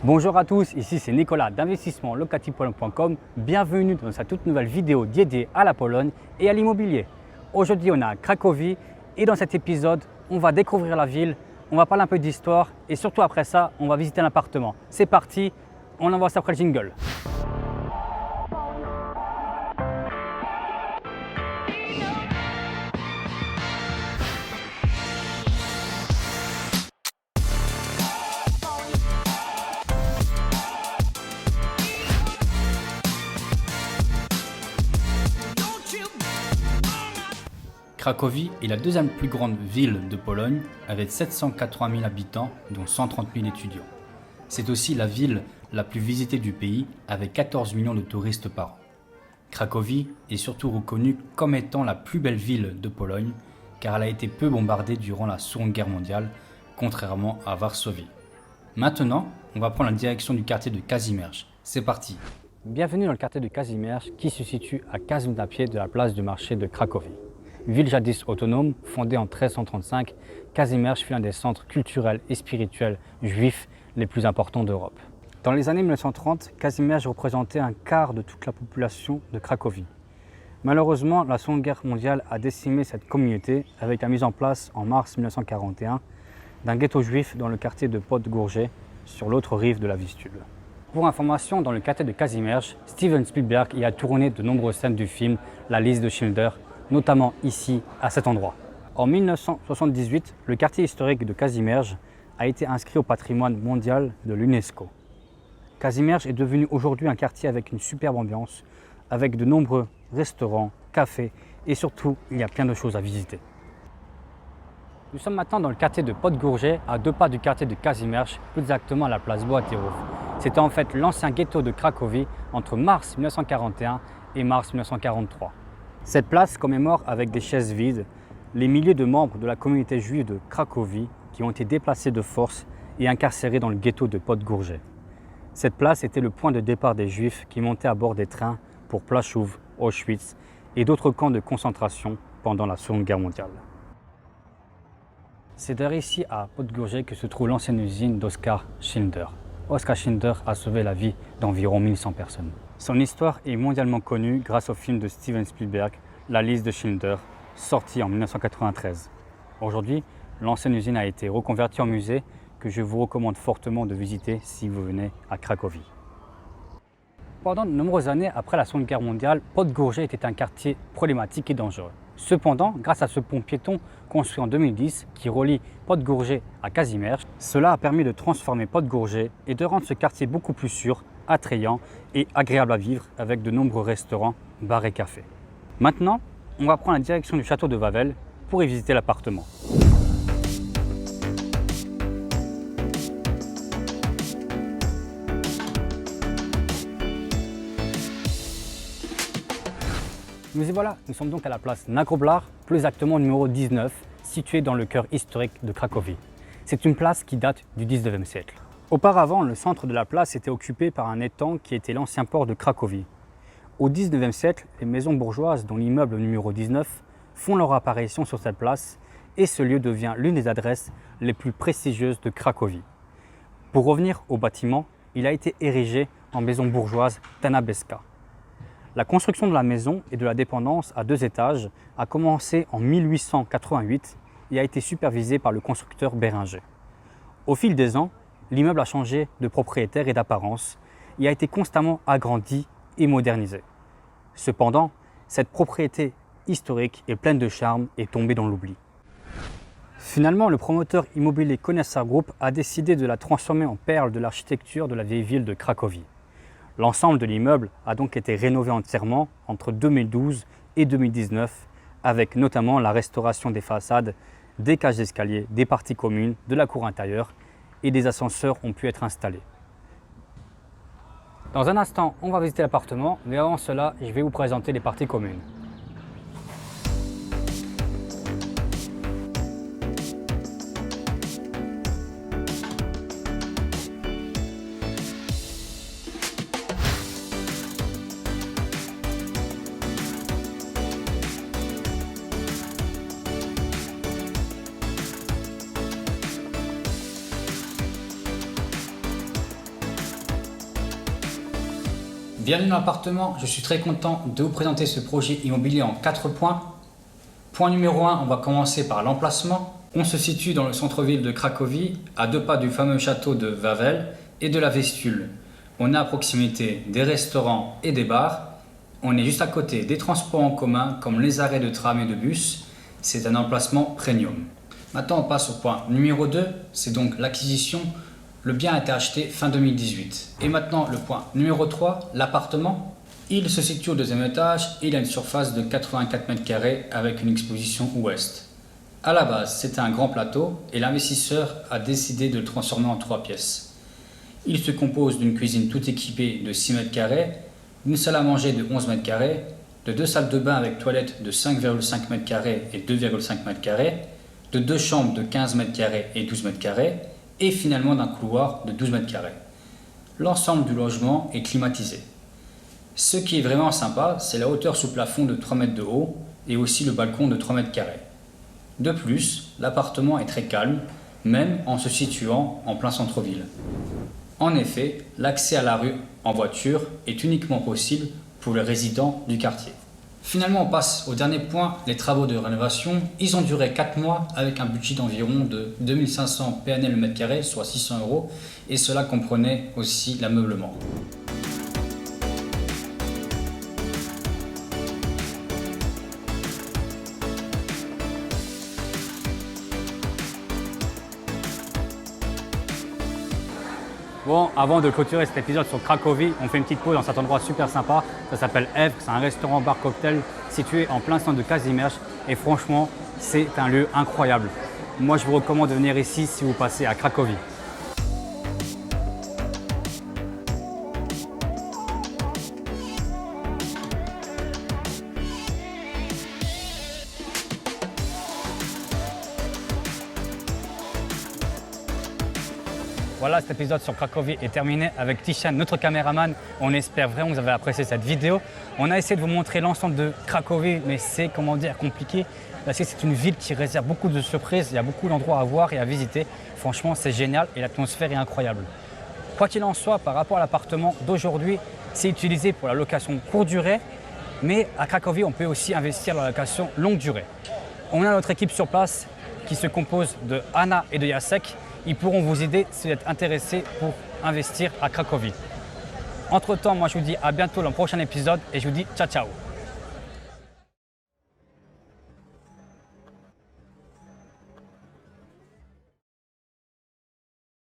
Bonjour à tous, ici c'est Nicolas d'investissementlocatifpologne.com. Bienvenue dans cette toute nouvelle vidéo dédiée à la Pologne et à l'immobilier. Aujourd'hui on est à Cracovie et dans cet épisode on va découvrir la ville, on va parler un peu d'histoire et surtout après ça on va visiter l'appartement. C'est parti, on envoie ça après le jingle. Cracovie est la deuxième plus grande ville de Pologne avec 780 000 habitants dont 130 000 étudiants. C'est aussi la ville la plus visitée du pays avec 14 millions de touristes par an. Cracovie est surtout reconnue comme étant la plus belle ville de Pologne car elle a été peu bombardée durant la Seconde Guerre mondiale, contrairement à Varsovie. Maintenant, on va prendre la direction du quartier de Kazimierz. C'est parti. Bienvenue dans le quartier de Kazimierz qui se situe à 15 minutes à pied de la place du marché de Cracovie. Ville jadis autonome, fondée en 1335, Kazimierz fut l'un des centres culturels et spirituels juifs les plus importants d'Europe. Dans les années 1930, Kazimierz représentait un quart de toute la population de Cracovie. Malheureusement, la Seconde Guerre mondiale a décimé cette communauté avec la mise en place en mars 1941 d'un ghetto juif dans le quartier de Podgórze, sur l'autre rive de la Vistule. Pour information, dans le quartier de Kazimierz, Steven Spielberg y a tourné de nombreuses scènes du film La liste de Schindler, notamment ici, à cet endroit. En 1978, le quartier historique de Kazimierz a été inscrit au patrimoine mondial de l'UNESCO. Kazimierz est devenu aujourd'hui un quartier avec une superbe ambiance, avec de nombreux restaurants, cafés et surtout, il y a plein de choses à visiter. Nous sommes maintenant dans le quartier de Podgórze, à 2 pas du quartier de Kazimierz, plus exactement à la place Bohaterów. C'était en fait l'ancien ghetto de Cracovie entre mars 1941 et mars 1943. Cette place commémore avec des chaises vides les milliers de membres de la communauté juive de Cracovie qui ont été déplacés de force et incarcérés dans le ghetto de Podgórze. Cette place était le point de départ des Juifs qui montaient à bord des trains pour Płaszów, Auschwitz et d'autres camps de concentration pendant la Seconde Guerre mondiale. C'est d'ailleurs ici à Podgórze que se trouve l'ancienne usine d'Oskar Schindler. Oskar Schindler a sauvé la vie d'environ 1100 personnes. Son histoire est mondialement connue grâce au film de Steven Spielberg, La liste de Schindler, sorti en 1993. Aujourd'hui, l'ancienne usine a été reconvertie en musée que je vous recommande fortement de visiter si vous venez à Cracovie. Pendant de nombreuses années après la Seconde Guerre mondiale, Podgórze était un quartier problématique et dangereux. Cependant, grâce à ce pont piéton construit en 2010 qui relie Podgórze à Kazimierz, cela a permis de transformer Podgórze et de rendre ce quartier beaucoup plus sûr, attrayant et agréable à vivre avec de nombreux restaurants, bars et cafés. Maintenant, on va prendre la direction du château de Wawel pour y visiter l'appartement. Nous y voilà, nous sommes donc à la place Nagroblar, plus exactement numéro 19, située dans le cœur historique de Cracovie. C'est une place qui date du 19e siècle. Auparavant, le centre de la place était occupé par un étang qui était l'ancien port de Cracovie. Au 19e siècle, les maisons bourgeoises, dont l'immeuble numéro 19, font leur apparition sur cette place et ce lieu devient l'une des adresses les plus prestigieuses de Cracovie. Pour revenir au bâtiment, il a été érigé en maison bourgeoise Tanabeska. La construction de la maison et de la dépendance à 2 étages a commencé en 1888 et a été supervisée par le constructeur Béringer. Au fil des ans, l'immeuble a changé de propriétaire et d'apparence et a été constamment agrandi et modernisé. Cependant, cette propriété historique et pleine de charme est tombée dans l'oubli. Finalement, le promoteur immobilier Koneser Group a décidé de la transformer en perle de l'architecture de la vieille ville de Cracovie. L'ensemble de l'immeuble a donc été rénové entièrement entre 2012 et 2019, avec notamment la restauration des façades, des cages d'escalier, des parties communes, de la cour intérieure et des ascenseurs ont pu être installés. Dans un instant, on va visiter l'appartement, mais avant cela, je vais vous présenter les parties communes. Bienvenue dans l'appartement, je suis très content de vous présenter ce projet immobilier en 4 points. Point numéro 1, on va commencer par l'emplacement. On se situe dans le centre-ville de Cracovie, à 2 pas du fameux château de Wawel et de la Vistule. On est à proximité des restaurants et des bars. On est juste à côté des transports en commun comme les arrêts de tram et de bus. C'est un emplacement premium. Maintenant on passe au point numéro 2, c'est donc l'acquisition. Le bien a été acheté fin 2018. Et maintenant le point numéro 3, l'appartement. Il se situe au 2e étage et il a une surface de 84 m² avec une exposition ouest. À la base c'était un grand plateau et l'investisseur a décidé de le transformer en 3 pièces. Il se compose d'une cuisine toute équipée de 6 m², d'une salle à manger de 11 m², de 2 salles de bain avec toilettes de 5,5 m² et 2,5 m², de 2 chambres de 15 m² et 12 m², et finalement d'un couloir de 12 m². L'ensemble du logement est climatisé. Ce qui est vraiment sympa, c'est la hauteur sous plafond de 3 mètres de haut et aussi le balcon de 3 m². De plus, l'appartement est très calme, même en se situant en plein centre-ville. En effet, l'accès à la rue en voiture est uniquement possible pour les résidents du quartier. Finalement, on passe au dernier point, les travaux de rénovation. Ils ont duré 4 mois avec un budget d'environ de 2500 PNL le mètre carré, soit 600 €, et cela comprenait aussi l'ameublement. Bon, avant de clôturer cet épisode sur Cracovie, on fait une petite pause dans cet endroit super sympa. Ça s'appelle Evre, c'est un restaurant bar cocktail situé en plein centre de Kazimierz. Et franchement, c'est un lieu incroyable. Moi, je vous recommande de venir ici si vous passez à Cracovie. Voilà, cet épisode sur Cracovie est terminé avec Tishan, notre caméraman. On espère vraiment que vous avez apprécié cette vidéo. On a essayé de vous montrer l'ensemble de Cracovie, mais c'est, comment dire, compliqué parce que c'est une ville qui réserve beaucoup de surprises. Il y a beaucoup d'endroits à voir et à visiter. Franchement, c'est génial et l'atmosphère est incroyable. Quoi qu'il en soit, par rapport à l'appartement d'aujourd'hui, c'est utilisé pour la location courte durée, mais à Cracovie, on peut aussi investir dans la location longue durée. On a notre équipe sur place qui se compose de Anna et de Jacek. Ils pourront vous aider si vous êtes intéressé pour investir à Cracovie. Entre-temps, moi je vous dis à bientôt dans le prochain épisode et je vous dis ciao ciao.